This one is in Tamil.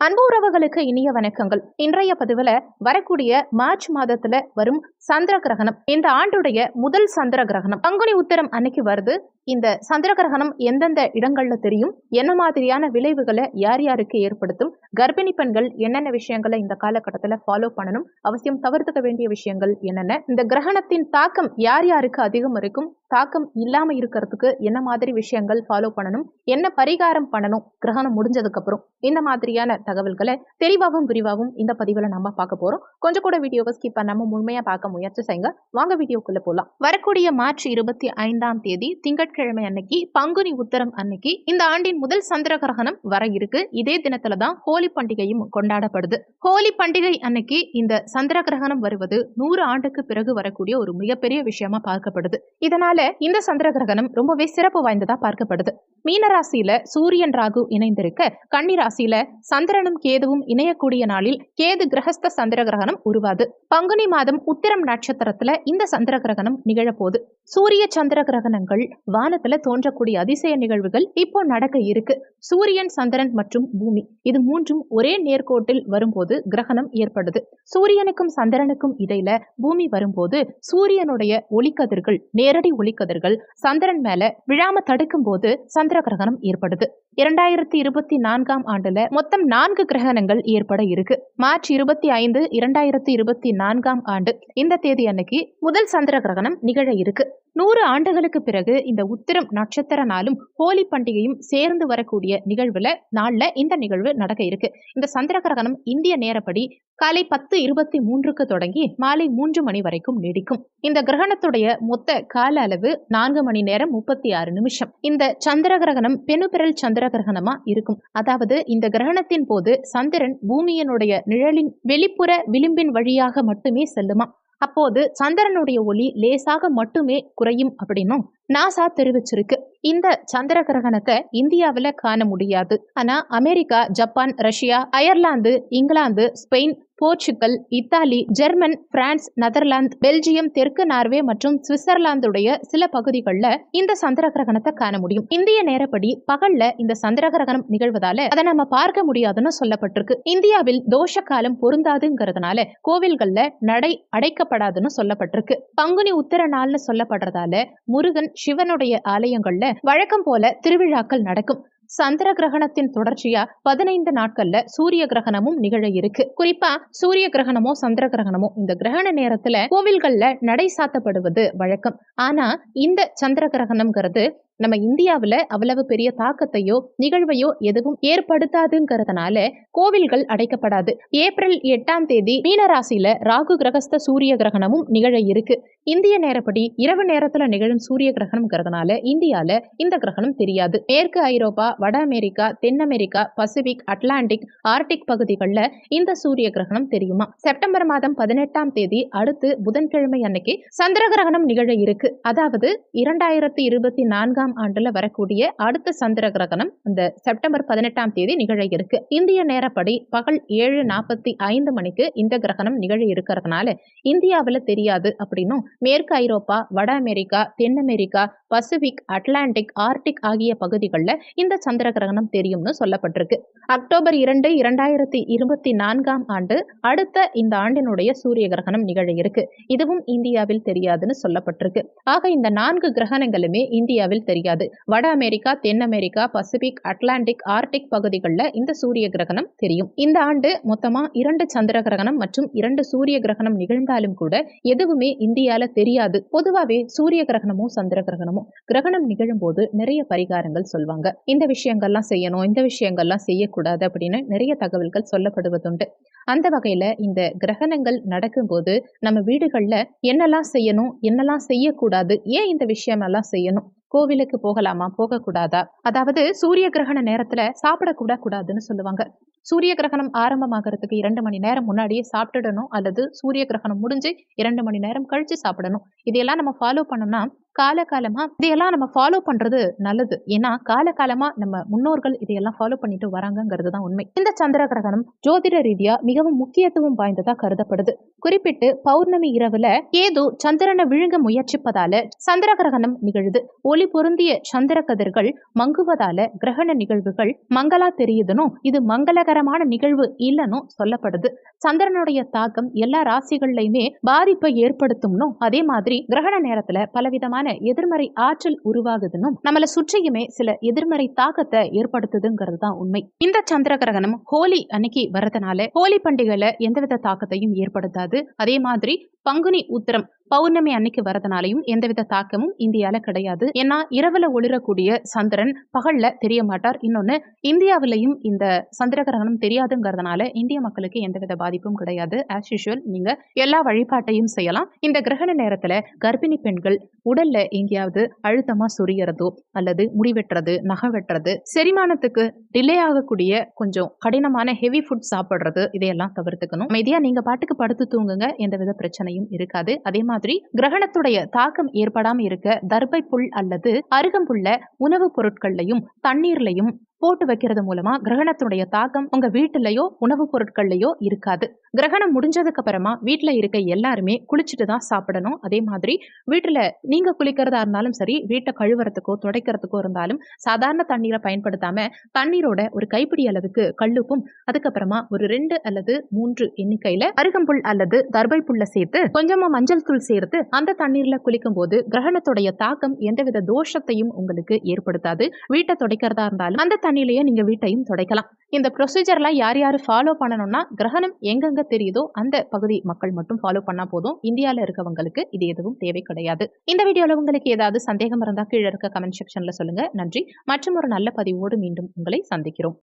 அன்பு உறவுகளுக்கு இனிய வணக்கங்கள். இன்றைய பதிவுல வரக்கூடிய மார்ச் மாதத்துல வரும் சந்திர கிரகணம், இந்த ஆண்டுடைய முதல் சந்திர கிரகணம் பங்குனி உத்திரம் அன்னைக்கு வருது. இந்த சந்திர கிரகணம் எந்தெந்த இடங்கள்ல தெரியும், என்ன மாதிரியான விளைவுகளை யார் யாருக்கு ஏற்படுத்தும், கர்ப்பிணி பெண்கள் என்னென்ன விஷயங்களை இந்த காலகட்டத்துல ஃபாலோ பண்ணணும், அவசியம் தவிர்த்துக்க வேண்டிய விஷயங்கள் என்னென்ன, இந்த கிரகணத்தின் தாக்கம் யார் யாருக்கு அதிகம் இருக்கும், தாக்கம் இல்லாம இருக்கிறதுக்கு என்ன மாதிரி விஷயங்கள் ஃபாலோ பண்ணணும், என்ன பரிகாரம் பண்ணணும் கிரகணம் முடிஞ்சதுக்கு அப்புறம், இந்த மாதிரியான தகவல்களை தெளிவாகவும் விரிவாகவும் இந்த பதிவுல நம்ம பார்க்க போறோம். கொஞ்சம் கூட வீடியோவை ஸ்கிப் பண்ணாம முழுமையா பார்க்க முயற்சி செய்யுங்க. வாங்க வீடியோக்குள்ள போலாம். வரக்கூடிய மார்ச் 25ஆம் தேதி திங்கட்கிழமை அன்னைக்கு பங்குனி உத்தரம் அன்னைக்கு இந்த ஆண்டின் முதல் சந்திர கிரகணம் வர இருக்கு. இதே தினத்துலதான் ஹோலி பண்டிகையும் கொண்டாடப்படுது. ஹோலி பண்டிகை அன்னைக்கு இந்த சந்திர கிரகணம் வருவது 100 ஆண்டுக்கு பிறகு வரக்கூடிய ஒரு மிகப்பெரிய விஷயமா பார்க்கப்படுது. இதனால இந்த சந்திர கிரகணம் ரொம்பவே சிறப்பு வாய்ந்ததா பார்க்கப்படுது. மீன ராசியில சூரியன் ராகு இணைந்திருக்க, கன்னி ராசியில சந்திரனும் கேதுவும் இணையக்கூடிய நாளில் கேது கிரகஸ்த சந்திர கிரகணம் உருவாது. பங்குனி மாதம் உத்திரம் நட்சத்திரத்துல இந்த சந்திர கிரகணம் நிகழப்போகுது. சூரிய சந்திர கிரகணங்கள் வானத்துல தோன்றக்கூடிய அதிசய நிகழ்வுகள் இப்போ நடக்க இருக்கு. சூரியன், சந்திரன் மற்றும் பூமி இது மூன்றும் ஒரே நேர்கோட்டில் வரும்போது கிரகணம் ஏற்படுது. சூரியனுக்கும் சந்திரனுக்கும் இடையில பூமி வரும்போது சூரியனுடைய ஒளிக்கதிர்கள், நேரடி ஒளிக்கதிர்கள் சந்திரன் மேல விழாம தடுக்கும் போது சந்திர கிரகணம் ஏற்படுது. 2024ஆம் ஆண்டுல மொத்தம் 4 கிரகணங்கள் ஏற்பட இருக்கு. மார்ச் 25, 2024ஆம் ஆண்டு இந்த தேதி அன்னைக்கு முதல் சந்திர கிரகணம் நிகழ இருக்கு. 100 ஆண்டுகளுக்கு பிறகு இந்த உத்திரம் நட்சத்திர நாளும் ஹோலி பண்டிகையும் சேர்ந்து வரக்கூடிய நிகழ்வுல நாள்ல இந்த நிகழ்வு நடக்க இருக்கு. இந்த சந்திர கிரகணம் இந்திய நேரப்படி காலை 10:23க்கு தொடங்கி மாலை 3 மணி வரைக்கும் நீடிக்கும். இந்த கிரகணத்துடைய மொத்த கால அளவு 4 மணி நேரம் 36 நிமிஷம். இந்த சந்திர கிரகணம் பெனுபிரல் சந்திர கிரகணமா இருக்கும். அதாவது இந்த கிரகணத்தின் போது சந்திரன் பூமியினுடைய நிழலின் வெளிப்புற விளிம்பின் வழியாக மட்டுமே செல்லுமா. அப்போது சந்திரனுடைய ஒளி லேசாக மட்டுமே குறையும் அப்படின்னும் நாசா தெரிவிச்சிருக்கு. இந்த சந்திர கிரகணத்தை இந்தியாவில காண முடியாது. ஆனா America, Japan, Russia, Ireland, England, Spain, Portugal, Italy, German, France, Netherlands, Belgium, தெற்கு நார்வே மற்றும் சுவிட்சர்லாந்துடைய சில பகுதிகளில் இந்த சந்திர கிரகணத்தை காண முடியும். இந்திய நேரப்படி பகல்ல இந்த சந்திர கிரகணம் நிகழ்வதால அதை நம்ம பார்க்க முடியாதுன்னு சொல்லப்பட்டிருக்கு. இந்தியாவில் தோஷ காலம் பொருந்தாதுங்கிறதுனால கோவில்கள்ல நடை அடைக்கப்படாதுன்னு சொல்லப்பட்டிருக்கு. பங்குனி உத்திர நாள்னு சொல்லப்படுறதால முருகன், சிவனுடைய ஆலயங்கள்ல வழக்கம் போல திருவிழாக்கள் நடக்கும். சந்திர கிரகணத்தின் தொடர்ச்சியா 15 நாட்கள்ல சூரிய கிரகணமும் நிகழ இருக்கு. குறிப்பா சூரிய கிரகணமோ சந்திர கிரகணமோ இந்த கிரகண நேரத்துல கோவில்கள்ல நடை சாத்தப்படுவது வழக்கம். ஆனா இந்த சந்திர கிரகணம்ங்கிறது நம்ம இந்தியாவில அவ்வளவு பெரிய தாக்கத்தையோ நிகழ்வையோ எதுவும் ஏற்படுத்தாதுங்கிறதுனால கோவில்கள் அடைக்கப்படாது. ஏப்ரல் 8ஆம் தேதி மீனராசியில ராகு கிரகஸ்த சூரிய கிரகணமும் நிகழ இருக்கு. இந்திய நேரப்படி இரவு நேரத்துல நிகழும் சூரிய கிரகணம்ங்கிறதுனால இந்தியால இந்த கிரகணம் தெரியாது. மேற்கு ஐரோப்பா, வட அமெரிக்கா, தென் அமெரிக்கா, பசிபிக், அட்லாண்டிக், ஆர்டிக் பகுதிகளில் இந்த சூரிய கிரகணம் தெரியுமா. செப்டம்பர் மாதம் 18ஆம் தேதி அடுத்து புதன்கிழமை அன்னைக்கு சந்திர கிரகணம் நிகழ இருக்கு. அதாவது 2024ஆம் ஆண்டுல வரக்கூடிய அடுத்த சந்திர கிரகணம் இந்த செப்டம்பர் 18ஆம் தேதி நிகழ இருக்கு. இந்திய நேரப்படி பகல் 7:45 மணிக்கு இந்த கிரகணம் நிகழ இருக்கிறதுனால இந்தியாவில தெரியாது அப்படின்னும் மேற்கு ஐரோப்பா, வட அமெரிக்கா, தென் அமெரிக்கா, பசிபிக், அட்லாண்டிக், ஆர்டிக் ஆகிய பகுதிகளில் இந்த சந்திர கிரகணம் தெரியும்னு சொல்லப்பட்டிருக்கு. அக்டோபர் 2, 2024ஆம் ஆண்டு அடுத்த இந்த ஆண்டினுடைய சூரிய கிரகணம் நிகழ இருக்கு. இதுவும் இந்தியாவில் தெரியாதுன்னு சொல்லப்பட்டிருக்கு. ஆக இந்த 4 கிரகணங்களுமே இந்தியாவில் தெரியாது. வட அமெரிக்கா, தென் அமெரிக்கா, பசிபிக், அட்லாண்டிக், ஆர்டிக் பகுதிகளில் இந்த சூரிய கிரகணம் தெரியும். இந்த ஆண்டு மொத்தமா 2 சந்திர கிரகணம் மற்றும் 2 சூரிய கிரகணம் நிகழ்ந்தாலும் கூட எதுவுமே இந்தியால தெரியாது. பொதுவாவே சூரிய கிரகணமும் சந்திர கிரகணம் நிகழும் போது நிறைய பரிகாரங்கள் சொல்வாங்க. இந்த விஷயங்கள்லாம் செய்யணும், இந்த விஷயங்கள்லாம் செய்யக்கூடாது அப்படின்னு நிறைய தகவல்கள் சொல்லப்படுவதுண்டு. அந்த வகையில இந்த கிரகணங்கள் நடக்கும்போது நம்ம வீடுகள்ல என்னெல்லாம் செய்யணும், என்னெல்லாம் செய்யக்கூடாது, ஏன் இந்த விஷயமெல்லாம் செய்யணும், கோவிலுக்கு போகலாமா, போகக்கூடாதா, அதாவது சூரிய கிரகண நேரத்துல சாப்பிடக்கூட கூடாதுன்னு சொல்லுவாங்க. சூரிய கிரகணம் ஆரம்பமாகறதுக்கு 2 மணி நேரம் முன்னாடியே சாப்பிட்டுடணும், அல்லது சூரிய கிரகணம் முடிஞ்சு 2 மணி நேரம் கழிச்சு சாப்பிடணும். இதையெல்லாம் நம்ம ஃபாலோ பண்ணோம்னா காலகாலமா இதையெல்லாம் நம்ம ஃபாலோ பண்றது நல்லது. ஏன்னா காலகாலமா நம்ம முன்னோர்கள் இதையெல்லாம் ஃபாலோ பண்ணிட்டு வராங்கிறது தான் உண்மை. இந்த சந்திர கிரகணம் ஜோதிட ரீதியா மிகவும் முக்கியத்துவம் வாய்ந்ததா கருதப்படுது. குறிப்பிட்டு பௌர்ணமி இரவுல கேது சந்திரனை விழுங்க முயற்சிப்பதால சந்திர கிரகணம் நிகழுது. ஒளி பொருந்திய சந்திர கதிர்கள் மங்குவதால கிரகண நிகழ்வுகள் மங்களா தெரியுதுனும் இது மங்களகர மங்களகரமான நிகழ்வு இல்லைன்னு சொல்லப்படுது. சந்திரனுடைய தாக்கம் எல்லா ராசிகள்லயுமே பாதிப்பை ஏற்படுத்தும்னும், அதே மாதிரி கிரகண நேரத்துல பலவிதமான எதிர்மறை ஆற்றல் உருவாகுதுன்னு, நம்மளை சுற்றியுமே சில எதிர்மறை தாக்கத்தை ஏற்படுத்துதுங்கிறது தான் உண்மை. இந்த சந்திர கிரகணம் ஹோலி அன்னைக்கு வரதுனால ஹோலி பண்டிகையில எந்தவித தாக்கத்தையும் ஏற்படுத்தாது. அதே மாதிரி பங்குனி உத்திரம் பௌர்ணமி அன்னைக்கு வரதுனாலையும் எந்தவித தாக்கமும் இந்தியால கிடையாது. ஏன்னா இரவுல ஒளிரக்கூடிய சந்திரன் பகல்ல தெரிய மாட்டார். இன்னொன்னு, இந்தியாவிலையும் இந்த சந்திர கிரகணம் தெரியாதுங்கிறதுனால இந்திய மக்களுக்கு எந்தவித பாதிப்பும் கிடையாது. ஆஸ் யூஷுவல் நீங்க எல்லா வழிபாட்டையும் செய்யலாம். இந்த கிரகண நேரத்துல கர்ப்பிணி பெண்கள் உடல்ல எங்கேயாவது அழுத்தமா சொரியறதோ அல்லது முடி வெட்டுறது, நகை வெட்டுறது, செரிமானத்துக்கு டிலே ஆகக்கூடிய கொஞ்சம் கடினமான ஹெவி ஃபுட் சாப்பிடுறது, இதையெல்லாம் தவிர்த்துக்கணும். அமைதியா நீங்க பாட்டுக்கு படுத்து தூங்குங்க, எந்தவித பிரச்சனையும் இருக்காது. அதே மாதிரி கிரகணத்துடைய தாக்கம் ஏற்படாம இருக்க தர்பை புல் அல்லது அருகம்புல்ல உணவுப் பொருட்கள்லையும் தண்ணீர்லையும் போட்டு வைக்கிறது மூலமா கிரகணத்துடைய தாக்கம் உங்க வீட்டுலயோ உணவுப் பொருட்கள்லயோ இருக்காது. கிரகணம் முடிஞ்சதுக்கு அப்புறமா வீட்டுல இருக்க எல்லாருமே குளிச்சுட்டு தான் சாப்பிடணும். அதே மாதிரி வீட்டுல நீங்க குளிக்கிறதா இருந்தாலும் சரி, வீட்டை கழுவுறதுக்கோ துடைக்கிறதுக்கோ இருந்தாலும் சாதாரண தண்ணீரை பயன்படுத்தாம தண்ணீரோட ஒரு கைப்பிடி அளவுக்கு கல்லுப்பும், அதுக்கப்புறமா ஒரு 2 அல்லது 3 எண்ணிக்கையில அருகம்புல் அல்லது தர்பை புல்ல சேர்த்து கொஞ்சமா மஞ்சள் தூள் சேர்த்து அந்த தண்ணீர்ல குளிக்கும் போது கிரகணத்துடைய தாக்கம் எந்தவித தோஷத்தையும் உங்களுக்கு ஏற்படுத்தாது. வீட்டை துடைக்கிறதா இருந்தாலும் அந்த தண்ணியிலேயே நீங்க வீட்டையும் துடைக்கலாம். இந்த ப்ரொசீஜர்லாம் யார் யார் ஃபாலோ பண்ணணும்னா, கிரகணம் எங்கெங்க தெரியுதோ அந்த பகுதி மக்கள் மட்டும் ஃபாலோ பண்ணா போதும். இந்தியால இருக்கவங்களுக்கு இது எதுவும் தேவை கிடையாது. இந்த வீடியோல உங்களுக்கு ஏதாவது சந்தேகம் இருந்தா கீழே இருக்க கமெண்ட் செக்ஷன்ல சொல்லுங்க. நன்றி. மற்றும் ஒரு நல்ல பதிவோடு மீண்டும் உங்களை சந்திக்கிறோம்.